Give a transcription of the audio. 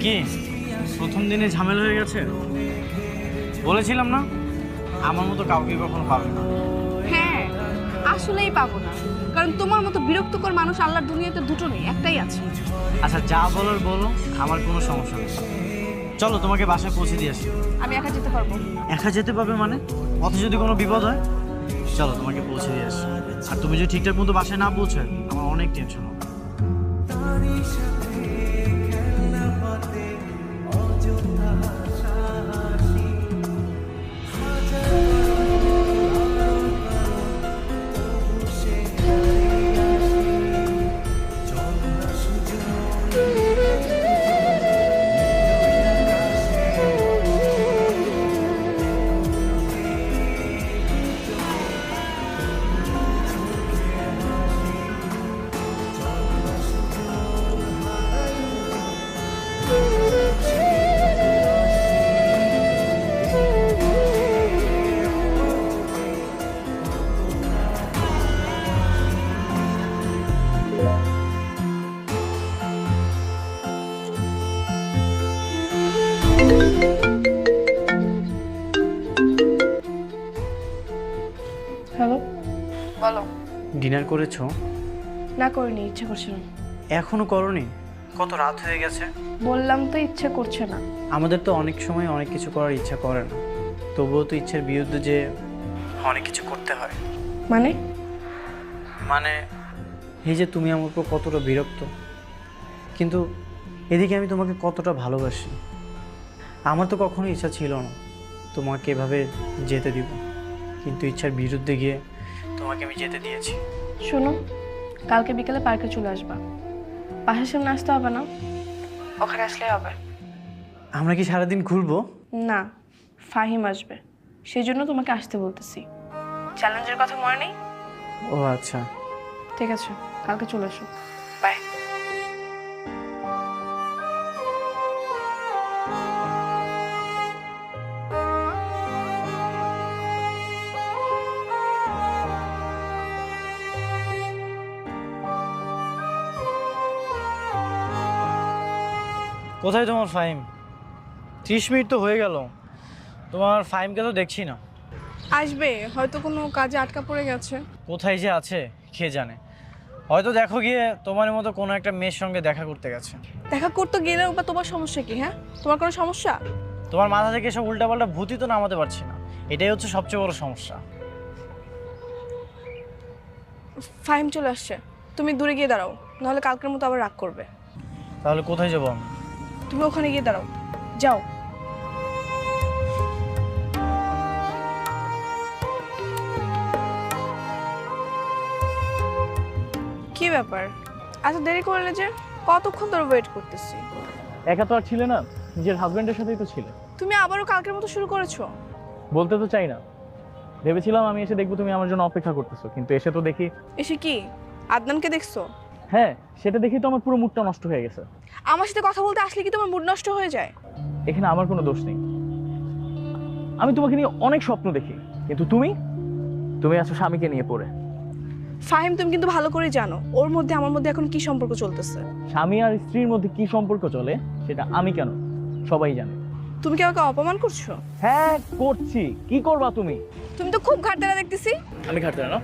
কি প্রথম দিনে ঝামেলা হয়ে গেছে? বলেছিলাম না আমার মতো কাউকে কখনো পাবে না। হ্যাঁ, আসলেই পাবো না, কারণ তোমার মতো বিরক্তকর মানুষ আল্লাহর দুনিয়াতে দুটো নেই, একটাই আছে। আচ্ছা যা বলার বলো, আমার কোনো সমস্যা নেই। চলো তোমাকে বাসায় পৌঁছে দিয়ে আসি। আমি একা যেতে পারবো? একা যেতে পারবে মানে? পথে যদি কোনো বিপদ হয়? চলো তোমাকে পৌঁছে দিয়ে আসি। আর তুমি যদি ঠিকঠাক মতো বাসায় না পৌঁছায় আমার অনেক টেনশন হবে। হ্যালো, বলো। ডিনার করেছো? না, করিনি, ইচ্ছে করছে না। এখনো করনি? কত রাত হয়ে গেছে। বললাম তো ইচ্ছে করছে না। আমাদের তো অনেক সময় অনেক কিছু করার ইচ্ছা করে না, তবুও তো ইচ্ছের বিরুদ্ধে যে অনেক কিছু করতে হয়। মানে? মানে এই যে তুমি আমার উপর কতটা বিরক্ত, কিন্তু এদিকে আমি তোমাকে কতটা ভালোবাসি। আমার তো কখনো ইচ্ছা ছিল না তোমাকে এভাবে যেতে দিব, কিন্তু ইচ্ছার বিরুদ্ধে গিয়ে তোমাকে আমি যেতে দিয়েছি। শোনো, কালকে বিকেলে পার্কে চলে আসবা। বাসার সামনে আসতে হবে না, ওখানে আসলে হবে। আমরা কি সারাদিন ঘুরবো? না, ফাহিম আসবে, সেই জন্য তোমাকে আসতে বলতেছি। চ্যালেঞ্জের কথা মনে নেই? ও আচ্ছা, ঠিক আছে, কালকে চলে এসো। বাই। কোথায় তোমার ফাহিম? 30 মিনিট তো হয়ে গেল, তোমার ফাহিমকে তো দেখছি না। আসবে, হয়তো কোনো কাজে আটকা পড়ে গেছে। কোথায় যে আছে কে জানে, হয়তো দেখো গিয়ে তোমার মতো কোনো একটা মেয়ের সঙ্গে দেখা করতে গেছে। দেখা করতে গেলেও বা তোমার সমস্যা কি? হ্যাঁ, তোমার কোনো সমস্যা? তোমার মাথা থেকে সব উল্টাপাল্টা ভূতই তো নামাতে পারছি না, এটাই হচ্ছে সবচেয়ে বড় সমস্যা। ফাহিম চলে আসছে, তুমি দূরে গিয়ে দাঁড়াও, নাহলে কালকের মতো আবার রাগ করবে। তাহলে কোথায় যাবো আমি? তুমি ওখানে গিয়ে দাঁড়াও, যাও। কি ব্যাপার, এত দেরি করলে যে? কতক্ষণ ধরে ওয়েট করতেছি। একা তো আর ছিলে না, নিজের হাজবেন্ডের সাথেই তো ছিলে। তুমি আবারও কালকের মতো শুরু করেছো? বলতে তো চাই না, ভেবেছিলাম আমি এসে দেখবো তুমি আমার জন্য অপেক্ষা করতেছো, কিন্তু এসে তো দেখি। এসে কি আদনানকে দেখছো? হ্যাঁ, সেটা দেখি তো আমার পুরো মুডটা নষ্ট হয়ে গেছে। আমার সাথে কথা বলতে আসলে কি তোমার মুড নষ্ট হয়ে যায়? এখানে আমার কোনো দোষ নেই। আমি তোমাকে নিয়ে অনেক স্বপ্ন দেখি, কিন্তু তুমি তুমি আছো স্বামীকে নিয়ে পড়ে। ফাহিম, তুমি কিন্তু ভালো করে জানো ওর মধ্যে আমার মধ্যে এখন কি সম্পর্ক চলতেছে। স্বামী আর স্ত্রীর মধ্যে কি সম্পর্ক চলে সেটা আমি কেন, সবাই জানে। তুমি কি আমাকে অপমান করছো? হ্যাঁ করছি, কি করবা তুমি? তুমি তো খুব ঘাটতারা দেখতেছি। আমি ঘাটতে না।